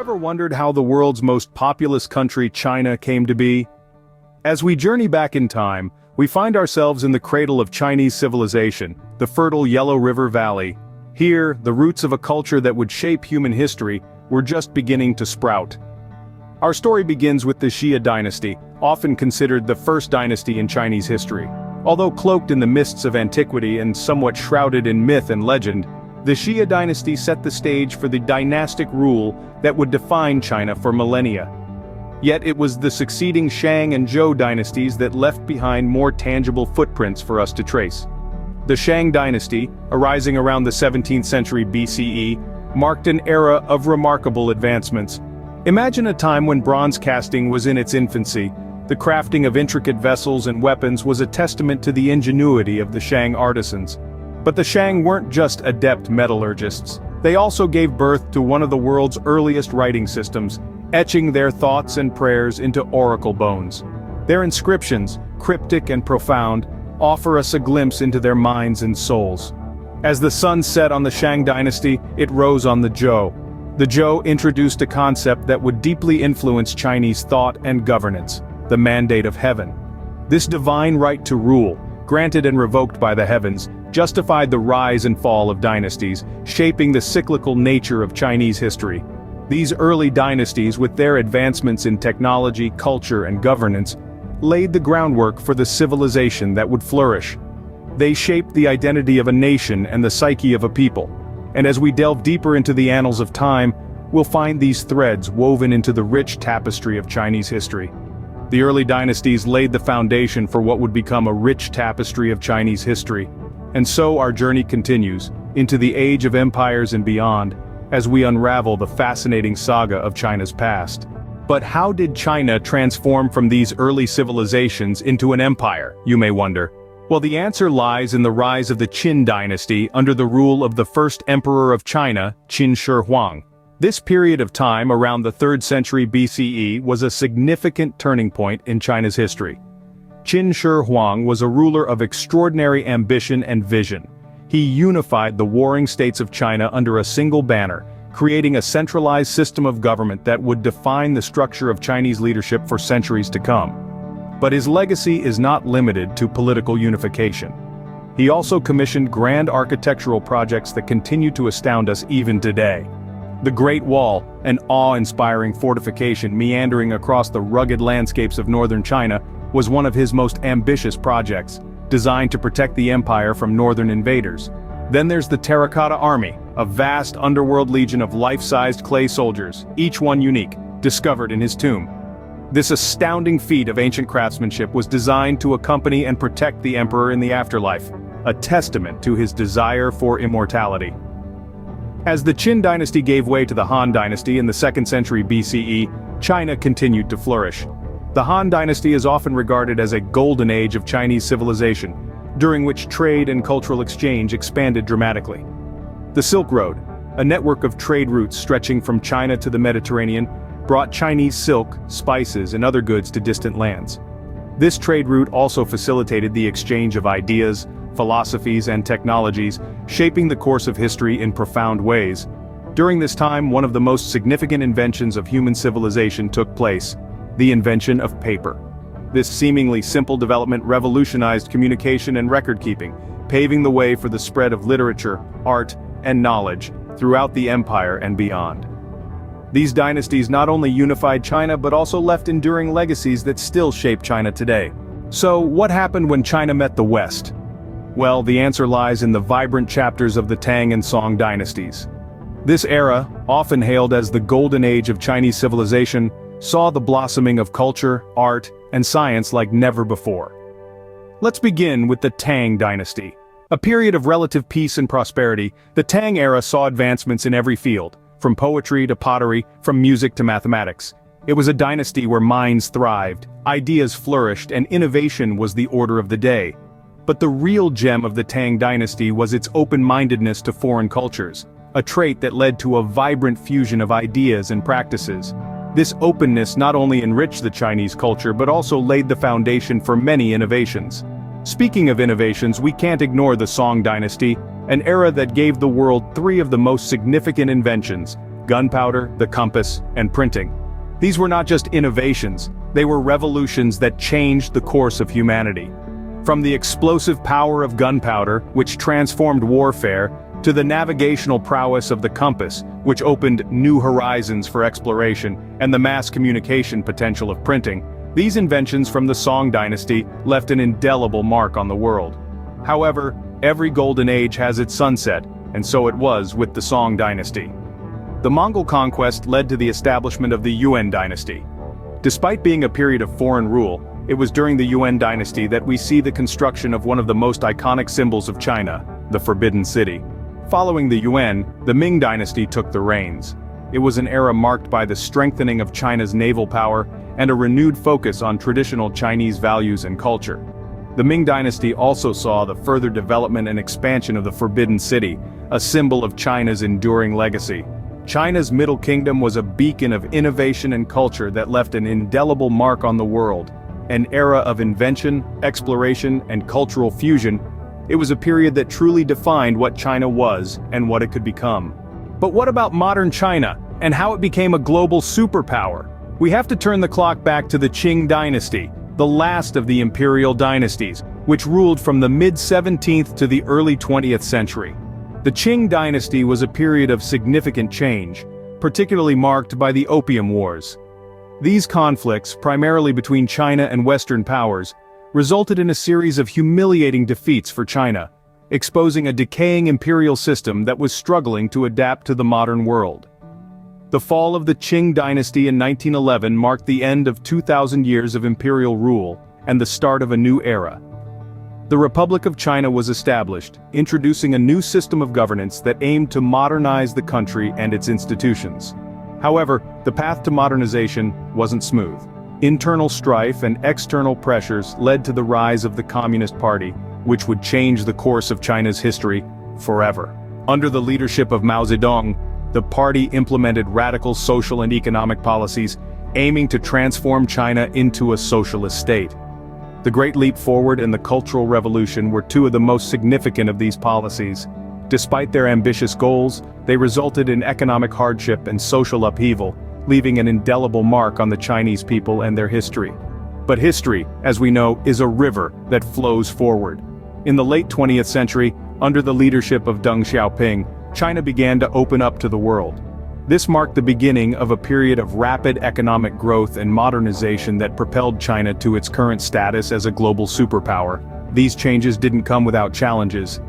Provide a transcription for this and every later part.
ever wondered how the world's most populous country, China, came to be? As we journey back in time, we find ourselves in the cradle of Chinese civilization, the fertile Yellow River Valley. Here, the roots of a culture that would shape human history were just beginning to sprout. Our story begins with the Xia dynasty, often considered the first dynasty in Chinese history. Although cloaked in the mists of antiquity and somewhat shrouded in myth and legend, the Xia dynasty set the stage for the dynastic rule that would define China for millennia. Yet it was the succeeding Shang and Zhou dynasties that left behind more tangible footprints for us to trace. The Shang dynasty, arising around the 17th century BCE, marked an era of remarkable advancements. Imagine a time when bronze casting was in its infancy. The crafting of intricate vessels and weapons was a testament to the ingenuity of the Shang artisans. But the Shang weren't just adept metallurgists. They also gave birth to one of the world's earliest writing systems, etching their thoughts and prayers into oracle bones. Their inscriptions, cryptic and profound, offer us a glimpse into their minds and souls. As the sun set on the Shang dynasty, it rose on the Zhou. The Zhou introduced a concept that would deeply influence Chinese thought and governance: the mandate of heaven. This divine right to rule, granted and revoked by the heavens, justified the rise and fall of dynasties, shaping the cyclical nature of Chinese history. These early dynasties, with their advancements in technology, culture, and governance, laid the groundwork for the civilization that would flourish. They shaped the identity of a nation and the psyche of a people. And as we delve deeper into the annals of time, we'll find these threads woven into the rich tapestry of Chinese history. The early dynasties laid the foundation for what would become a rich tapestry of Chinese history. And so our journey continues, into the age of empires and beyond, as we unravel the fascinating saga of China's past. But how did China transform from these early civilizations into an empire, you may wonder? Well, the answer lies in the rise of the Qin dynasty under the rule of the first emperor of China, Qin Shi Huang. This period of time around the 3rd century BCE was a significant turning point in China's history. Qin Shi Huang was a ruler of extraordinary ambition and vision. He unified the warring states of China under a single banner, creating a centralized system of government that would define the structure of Chinese leadership for centuries to come. But his legacy is not limited to political unification. He also commissioned grand architectural projects that continue to astound us even today. The Great Wall, an awe-inspiring fortification meandering across the rugged landscapes of northern China, was one of his most ambitious projects, designed to protect the empire from northern invaders. Then there's the Terracotta Army, a vast underworld legion of life-sized clay soldiers, each one unique, discovered in his tomb. This astounding feat of ancient craftsmanship was designed to accompany and protect the emperor in the afterlife, a testament to his desire for immortality. As the Qin dynasty gave way to the Han dynasty in the 2nd century BCE, China continued to flourish. The Han dynasty is often regarded as a golden age of Chinese civilization, during which trade and cultural exchange expanded dramatically. The Silk Road, a network of trade routes stretching from China to the Mediterranean, brought Chinese silk, spices, and other goods to distant lands. This trade route also facilitated the exchange of ideas, philosophies, and technologies, shaping the course of history in profound ways. During this time, one of the most significant inventions of human civilization took place: the invention of paper. This seemingly simple development revolutionized communication and record-keeping, paving the way for the spread of literature, art, and knowledge throughout the empire and beyond. These dynasties not only unified China but also left enduring legacies that still shape China today. So, what happened when China met the West? Well, the answer lies in the vibrant chapters of the Tang and Song dynasties. This era, often hailed as the Golden Age of Chinese civilization, saw the blossoming of culture, art, and science like never before. Let's begin with the Tang dynasty. A period of relative peace and prosperity, the Tang era saw advancements in every field, from poetry to pottery, from music to mathematics. It was a dynasty where minds thrived, ideas flourished, and innovation was the order of the day. But the real gem of the Tang dynasty was its open-mindedness to foreign cultures, a trait that led to a vibrant fusion of ideas and practices. This openness not only enriched the Chinese culture but also laid the foundation for many innovations. Speaking of innovations, we can't ignore the Song dynasty, an era that gave the world 3 of the most significant inventions: gunpowder, the compass, and printing. These were not just innovations, they were revolutions that changed the course of humanity. From the explosive power of gunpowder, which transformed warfare, to the navigational prowess of the compass, which opened new horizons for exploration, and the mass communication potential of printing, these inventions from the Song dynasty left an indelible mark on the world. However, every golden age has its sunset, and so it was with the Song dynasty. The Mongol conquest led to the establishment of the Yuan dynasty. Despite being a period of foreign rule, it was during the Yuan dynasty that we see the construction of one of the most iconic symbols of China, the Forbidden City. Following the Yuan, the Ming dynasty took the reins. It was an era marked by the strengthening of China's naval power and a renewed focus on traditional Chinese values and culture. The Ming dynasty also saw the further development and expansion of the Forbidden City, a symbol of China's enduring legacy. China's Middle Kingdom was a beacon of innovation and culture that left an indelible mark on the world. An era of invention, exploration, and cultural fusion. It was a period that truly defined what China was and what it could become. But what about modern China, and how it became a global superpower? We have to turn the clock back to the Qing dynasty, the last of the imperial dynasties, which ruled from the mid-17th to the early 20th century. The Qing dynasty was a period of significant change, particularly marked by the Opium Wars. These conflicts, primarily between China and Western powers, resulted in a series of humiliating defeats for China, exposing a decaying imperial system that was struggling to adapt to the modern world. The fall of the Qing dynasty in 1911 marked the end of 2,000 years of imperial rule and the start of a new era. The Republic of China was established, introducing a new system of governance that aimed to modernize the country and its institutions. However, the path to modernization wasn't smooth. Internal strife and external pressures led to the rise of the Communist Party, which would change the course of China's history forever. Under the leadership of Mao Zedong, the party implemented radical social and economic policies, aiming to transform China into a socialist state. The Great Leap Forward and the Cultural Revolution were two of the most significant of these policies. Despite their ambitious goals, they resulted in economic hardship and social upheaval, leaving an indelible mark on the Chinese people and their history. But history, as we know, is a river that flows forward. In the late 20th century, under the leadership of Deng Xiaoping, China began to open up to the world. This marked the beginning of a period of rapid economic growth and modernization that propelled China to its current status as a global superpower. These changes didn't come without challenges.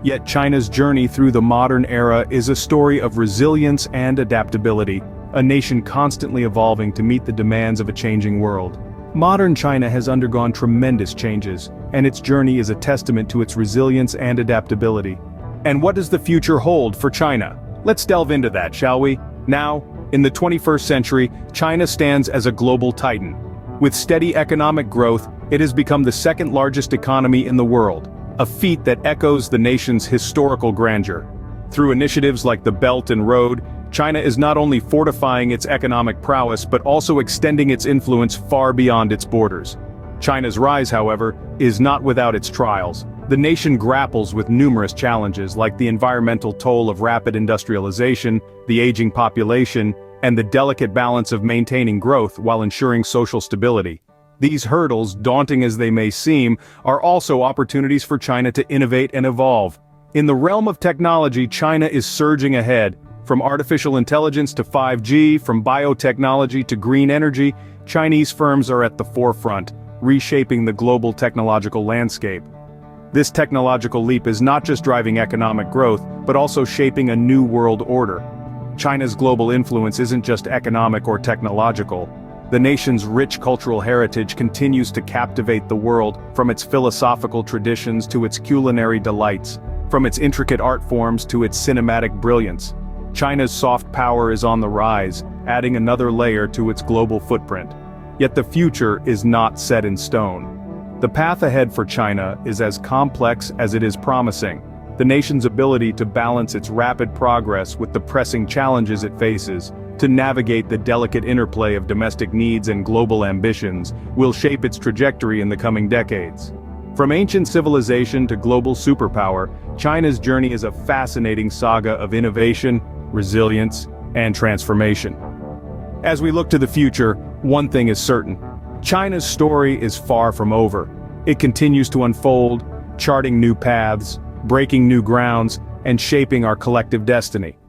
Yet China's journey through the modern era is a story of resilience and adaptability, a nation constantly evolving to meet the demands of a changing world. Modern China has undergone tremendous changes, and its journey is a testament to its resilience and adaptability. And what does the future hold for China? Let's delve into that, shall we? Now, in the 21st century, China stands as a global titan. With steady economic growth, it has become the second largest economy in the world, a feat that echoes the nation's historical grandeur. Through initiatives like the Belt and Road, China is not only fortifying its economic prowess but also extending its influence far beyond its borders. China's rise, however, is not without its trials. The nation grapples with numerous challenges like the environmental toll of rapid industrialization, the aging population, and the delicate balance of maintaining growth while ensuring social stability. These hurdles, daunting as they may seem, are also opportunities for China to innovate and evolve. In the realm of technology, China is surging ahead. From artificial intelligence to 5G, from biotechnology to green energy, Chinese firms are at the forefront, reshaping the global technological landscape. This technological leap is not just driving economic growth, but also shaping a new world order. China's global influence isn't just economic or technological. The nation's rich cultural heritage continues to captivate the world, from its philosophical traditions to its culinary delights, from its intricate art forms to its cinematic brilliance. China's soft power is on the rise, adding another layer to its global footprint. Yet the future is not set in stone. The path ahead for China is as complex as it is promising. The nation's ability to balance its rapid progress with the pressing challenges it faces, to navigate the delicate interplay of domestic needs and global ambitions, will shape its trajectory in the coming decades. From ancient civilization to global superpower, China's journey is a fascinating saga of innovation, resilience, and transformation. As we look to the future, one thing is certain. China's story is far from over. It continues to unfold, charting new paths, breaking new grounds, and shaping our collective destiny.